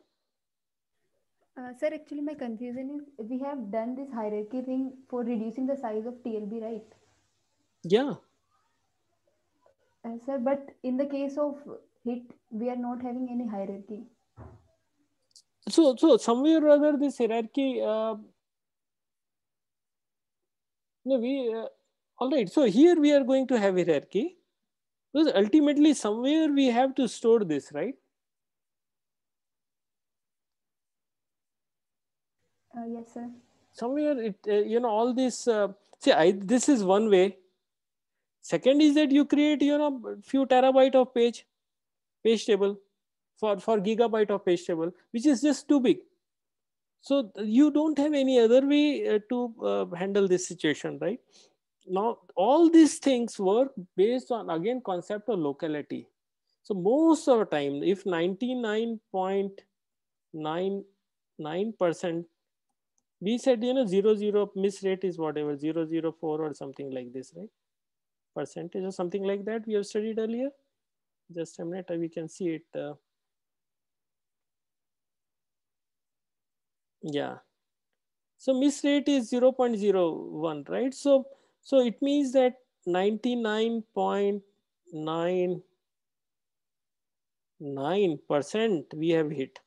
F: Sir, actually my confusion is we have done this hierarchy thing for reducing the size of TLB, right?
A: Yeah.
F: Sir, but in the case of hit, we are not having any hierarchy.
A: So somewhere or other this hierarchy, no, we, all right. So here we are going to have hierarchy because ultimately somewhere we have to store this, right?
F: Yes, sir.
A: Somewhere it, all this, see, this is one way. Second is that you create, few terabyte of page table for gigabyte of page table, which is just too big. So you don't have any other way to handle this situation, right? Now, all these things work based on, again, concept of locality. So most of the time, if 99.99%, we said, 00 miss rate is whatever, 004 or something like this, right? Percentage or something like that we have studied earlier. Just a minute, we can see it. Yeah. So miss rate is 0.01, right? So it means that 99.99% we have hit,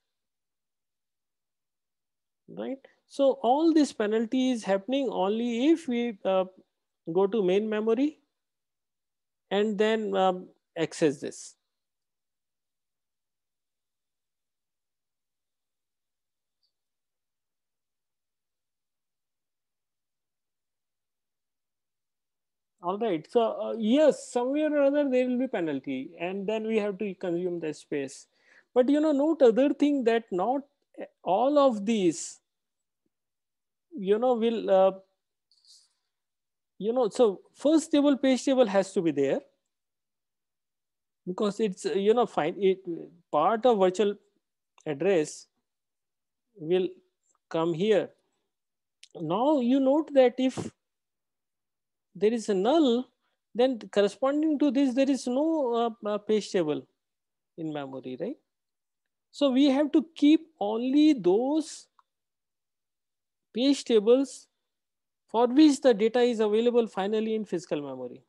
A: right? So all this penalty is happening only if we go to main memory and then access this. All right. So yes, somewhere or other there will be penalty, and then we have to consume the space. But note other thing that not all of these, will so first table page table has to be there because it's fine. It part of virtual address will come here. Now you note that if there is a null, then corresponding to this there is no page table in memory, right? So we have to keep only those page tables for which the data is available finally in physical memory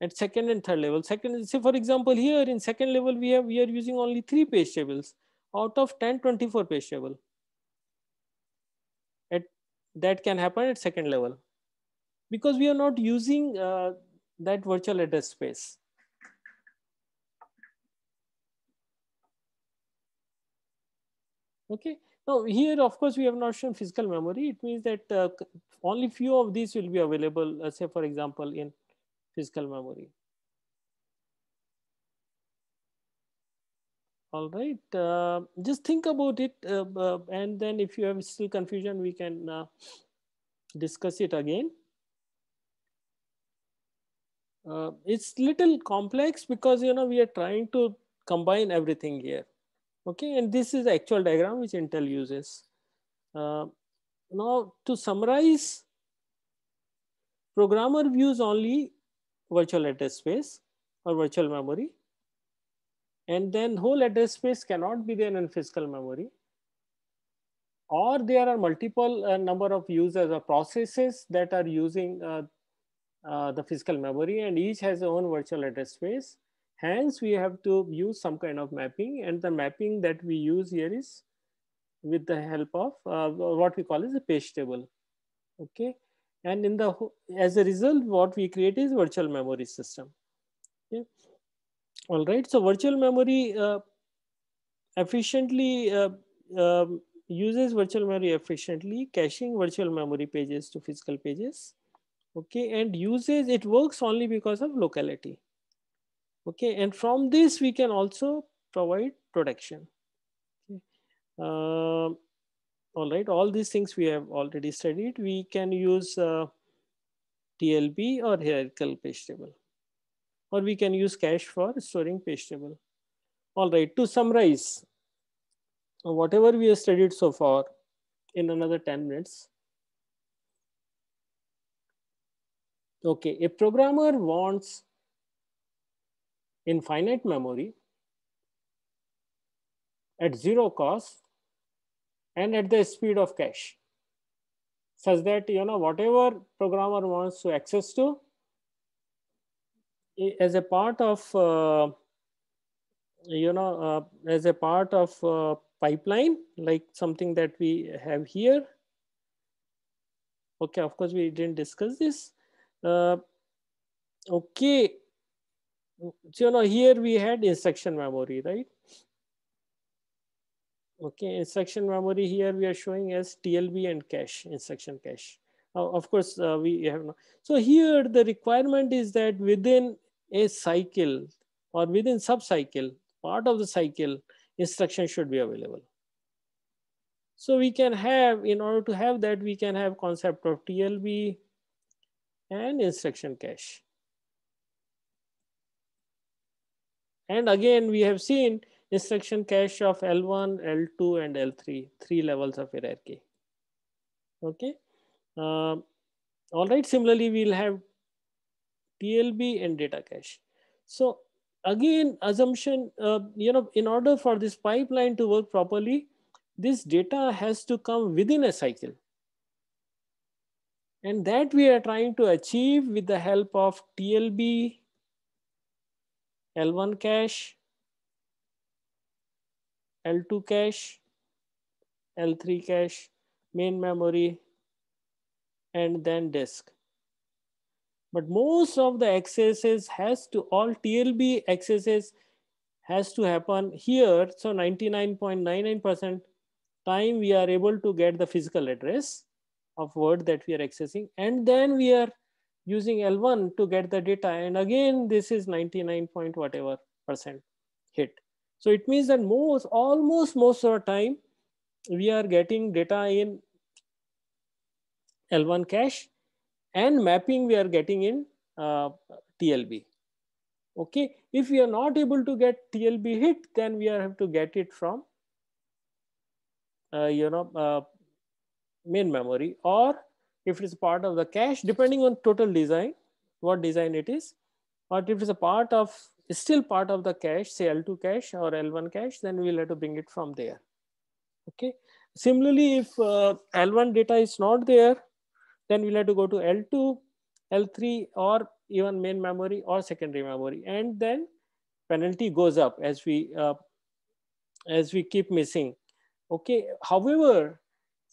A: at second and third level. Second, say for example, here in second level we are using only 3 page tables out of 1024 page table. At that can happen at second level, because we are not using that virtual address space. Okay. Now here, of course, we have not shown physical memory. It means that only few of these will be available, say for example, in physical memory. All right. Just think about it, and then if you have still confusion, we can discuss it again. It's little complex because we are trying to combine everything here. Okay, and this is the actual diagram which Intel uses. Now to summarize, programmer views only virtual address space or virtual memory, and then whole address space cannot be there in physical memory, or there are multiple number of users or processes that are using the physical memory, and each has their own virtual address space. Hence, we have to use some kind of mapping, and the mapping that we use here is with the help of what we call as a page table. Okay, and as a result, what we create is virtual memory system. Okay. All right, so virtual memory efficiently uses virtual memory efficiently, caching virtual memory pages to physical pages. Okay, and uses it works only because of locality. Okay, and from this we can also provide protection. Okay. All right, all these things we have already studied. We can use TLB or hierarchical page table, or we can use cache for storing page table. All right, to summarize whatever we have studied so far in another 10 minutes. Okay, a programmer wants infinite memory at zero cost and at the speed of cache, such that whatever programmer wants to access to as a part of as a part of pipeline, like something that we have here. Okay, of course we didn't discuss this. Okay, so here we had instruction memory, right? Okay, instruction memory here we are showing as TLB and cache, instruction cache. Of course, we have no. So here the requirement is that within a cycle or within sub-cycle, part of the cycle, instruction should be available. So we can have, in order to have that, we can have concept of TLB and instruction cache. And again, we have seen instruction cache of L1, L2, and L3, 3 levels of hierarchy. Okay. All right. Similarly, we'll have TLB and data cache. So again, assumption, in order for this pipeline to work properly, this data has to come within a cycle. And that we are trying to achieve with the help of TLB, L1 cache, L2 cache, L3 cache, main memory, and then disk. But most of the accesses all TLB accesses has to happen here. So 99.99% time we are able to get the physical address of word that we are accessing. And then we are using L1 to get the data. And again, this is 99 point whatever % hit. So it means that almost most of the time, we are getting data in L1 cache, and mapping we are getting in TLB. Okay, if we are not able to get TLB hit, then we have to get it from main memory, or if it's part of the cache, depending on total design, what design it is, or if it's still part of the cache, say L2 cache or L1 cache, then we'll have to bring it from there. Okay. Similarly, if L1 data is not there, then we'll have to go to L2, L3, or even main memory or secondary memory, and then penalty goes up as we keep missing. Okay. However,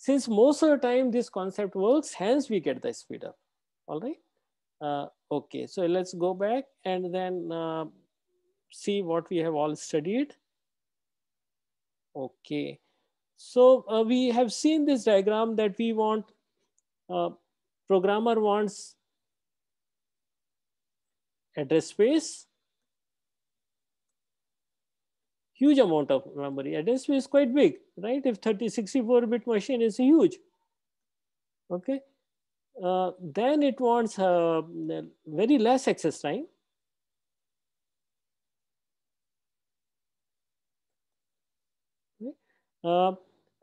A: since most of the time this concept works, hence we get the speed up. All right. Okay, so let's go back and then see what we have all studied. Okay, so we have seen this diagram that we want, programmer wants address space, huge amount of memory. Address space is quite big, right? If 64-bit machine is huge. Okay, then it wants very less access time.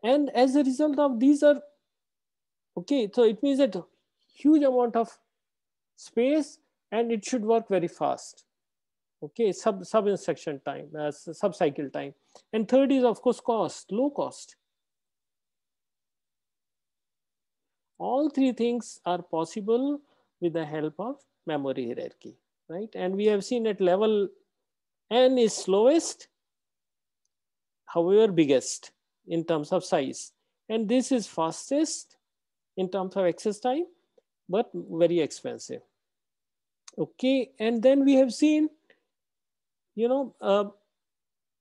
A: And as a result of these are, okay, so it means that huge amount of space and it should work very fast. Okay, sub instruction time, sub cycle time. And third is of course cost, low cost. All three things are possible with the help of memory hierarchy, right? And we have seen at level n is slowest, however biggest in terms of size. And this is fastest in terms of access time, but very expensive. Okay, and then we have seen, you know,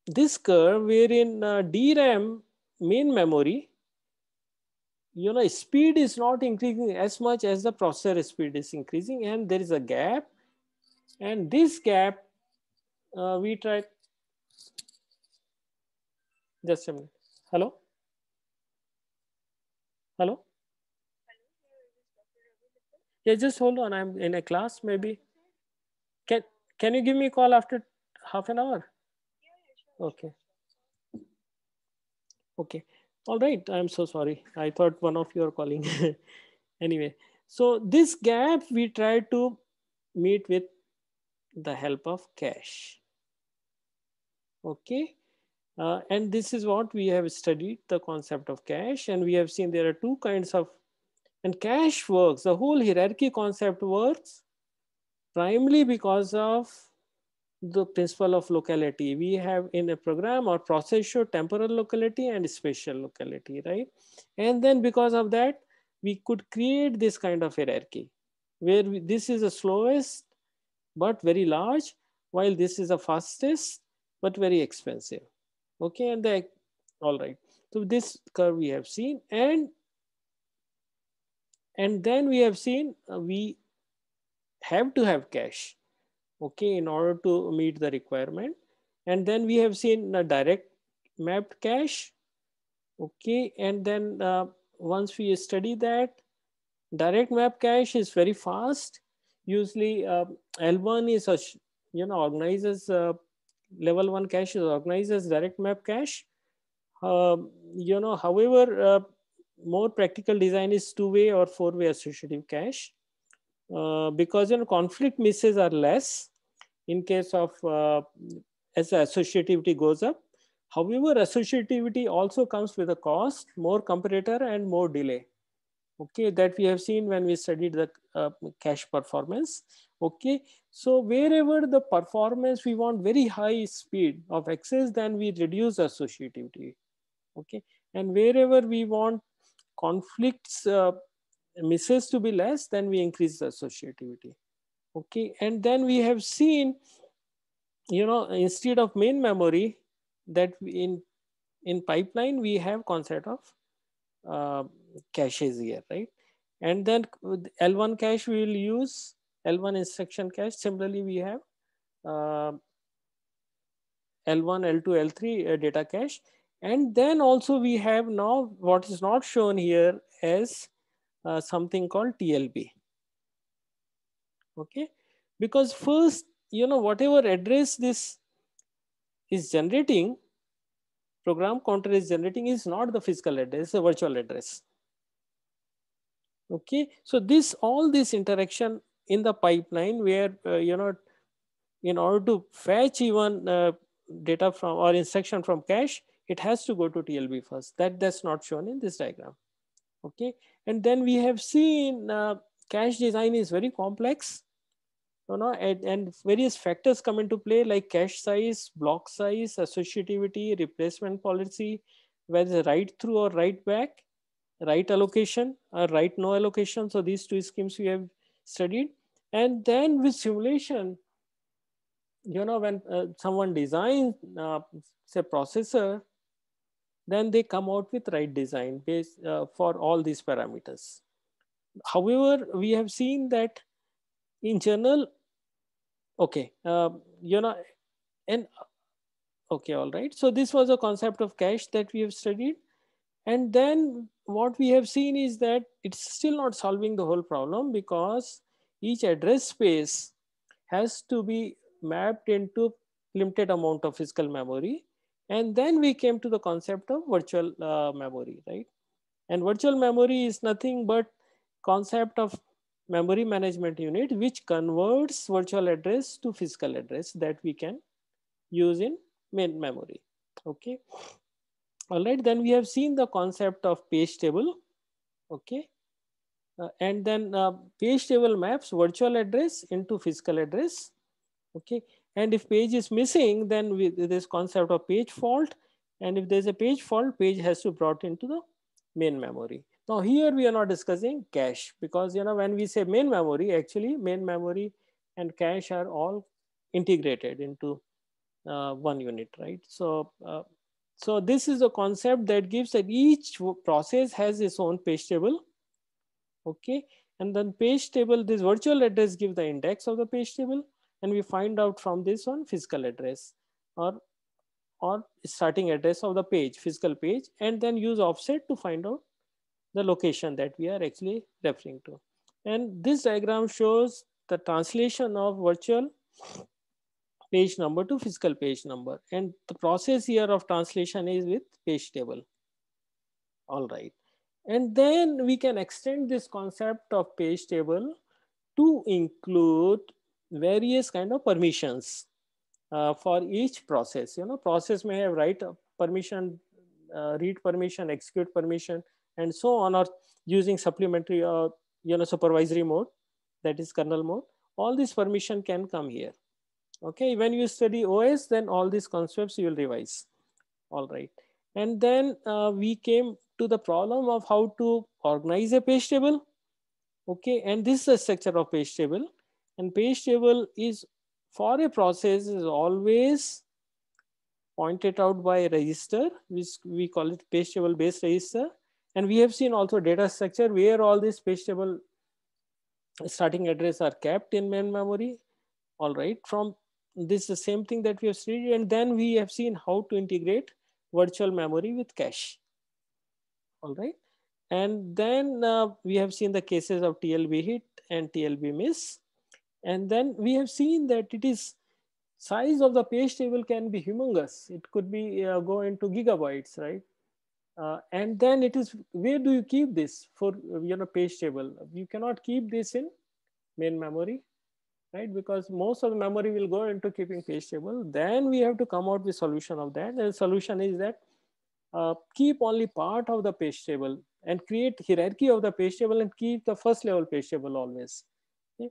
A: this curve wherein DRAM main memory, you know, speed is not increasing as much as the processor speed is increasing, and there is a gap. And this gap, we tried, just a minute. Hello? Hello? Yeah, just hold on. I'm in a class, maybe. Can you give me a call after half an hour? Okay. Okay. All right. I'm so sorry. I thought one of you are calling. Anyway, so this gap we try to meet with the help of cache. Okay. And this is what we have studied, the concept of cache. And we have seen there are two kinds of, and cache works, the whole hierarchy concept works primarily because of the principle of locality. We have in a program or process show temporal locality and spatial locality, right? And then because of that, we could create this kind of hierarchy where this is the slowest but very large, while this is the fastest but very expensive. Okay, and all right. So this curve we have seen, and then we have seen we have to have cache, okay, in order to meet the requirement. And then we have seen a direct mapped cache, okay, and then once we study that, direct map cache is very fast. Usually L1 is, organizes, level 1 cache is organized as direct map cache. However, more practical design is two-way or four-way associative cache. Because conflict misses are less in case of as the associativity goes up. However, associativity also comes with a cost, more comparator and more delay. Okay, that we have seen when we studied the cache performance. Okay, so wherever the performance we want very high speed of access, then we reduce associativity. Okay, and wherever we want conflicts misses to be less, then we increase the associativity. Okay, and then we have seen, instead of main memory, that in pipeline we have concept of caches here, right? And then L1 cache we will use L1 instruction cache. Similarly, we have L1, L2, L3 data cache. And then also we have now what is not shown here as something called TLB. Okay, because first, whatever address this is generating, program counter is generating, is not the physical address, it's a virtual address. Okay, so all this interaction in the pipeline where, in order to fetch even data from or instruction from cache, it has to go to TLB first. That's not shown in this diagram. Okay, and then we have seen cache design is very complex, and various factors come into play like cache size, block size, associativity, replacement policy, whether write through or write back, write allocation or write no allocation. So these two schemes we have studied. And then with simulation, when someone designs, say, processor, then they come out with right design based for all these parameters. However, we have seen that in general, okay, and okay, all right. So this was a concept of cache that we have studied. And then what we have seen is that it's still not solving the whole problem, because each address space has to be mapped into limited amount of physical memory. And then we came to the concept of virtual memory, right? And virtual memory is nothing but concept of memory management unit, which converts virtual address to physical address that we can use in main memory. Okay. All right. Then we have seen the concept of page table. Okay. And then page table maps virtual address into physical address. Okay. And if page is missing, then this concept of page fault. And if there's a page fault, page has to be brought into the main memory. Now here we are not discussing cache, because when we say main memory, actually main memory and cache are all integrated into one unit, right? So so this is a concept that gives that each process has its own page table. Okay. And then page table, this virtual address give the index of the page table, and we find out from this one physical address or starting address of the page, physical page, and then use offset to find out the location that we are actually referring to. And this diagram shows the translation of virtual page number to physical page number. And the process here of translation is with page table. All right. And then we can extend this concept of page table to include various kind of permissions for each process. Process may have write permission, read permission, execute permission, and so on, or using supplementary supervisory mode, that is kernel mode. All this permission can come here. Okay, when you study OS, then all these concepts you will revise. All right. And then we came to the problem of how to organize a page table. Okay, and this is the structure of page table. And page table is, for a process, is always pointed out by a register, which we call it page table based register. And we have seen also data structure where all these page table starting address are kept in main memory. All right, from this is the same thing that we have studied. And then we have seen how to integrate virtual memory with cache. All right. And then we have seen the cases of TLB hit and TLB miss. And then we have seen that it is size of the page table can be humongous. It could be go into gigabytes, right? And then it is, where do you keep this for page table? You cannot keep this in main memory, right? Because most of the memory will go into keeping page table. Then we have to come out with solution of that. And the solution is that keep only part of the page table and create hierarchy of the page table and keep the first level page table always. Okay?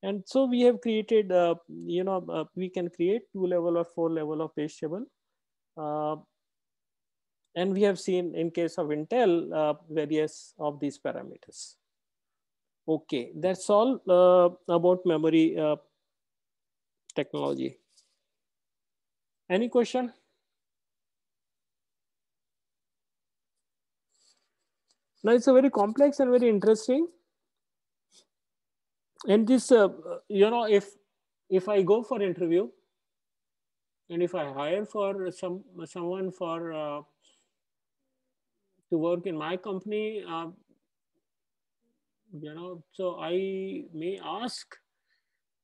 A: And so we have created, we can create 2 level or 4 level of page table. And we have seen in case of Intel, various of these parameters. Okay, that's all about memory technology. Any question? Now it's a very complex and very interesting. And this, if I go for interview, and if I hire for someone for to work in my company, so I may ask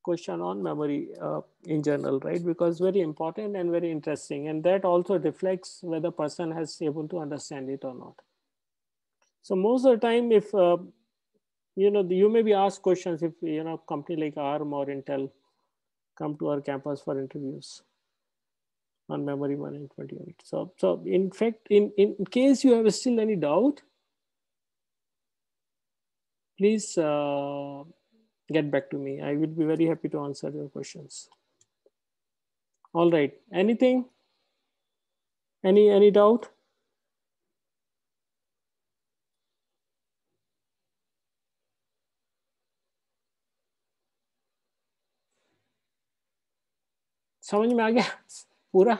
A: question on memory in general, right? Because very important and very interesting, and that also reflects whether person has able to understand it or not. So most of the time, if you may be asked questions if company like ARM or Intel come to our campus for interviews on memory management unit. So in fact, in case you have still any doubt, please get back to me. I will be very happy to answer your questions. All right. Anything? Any doubt? समझ में आ गया पूरा?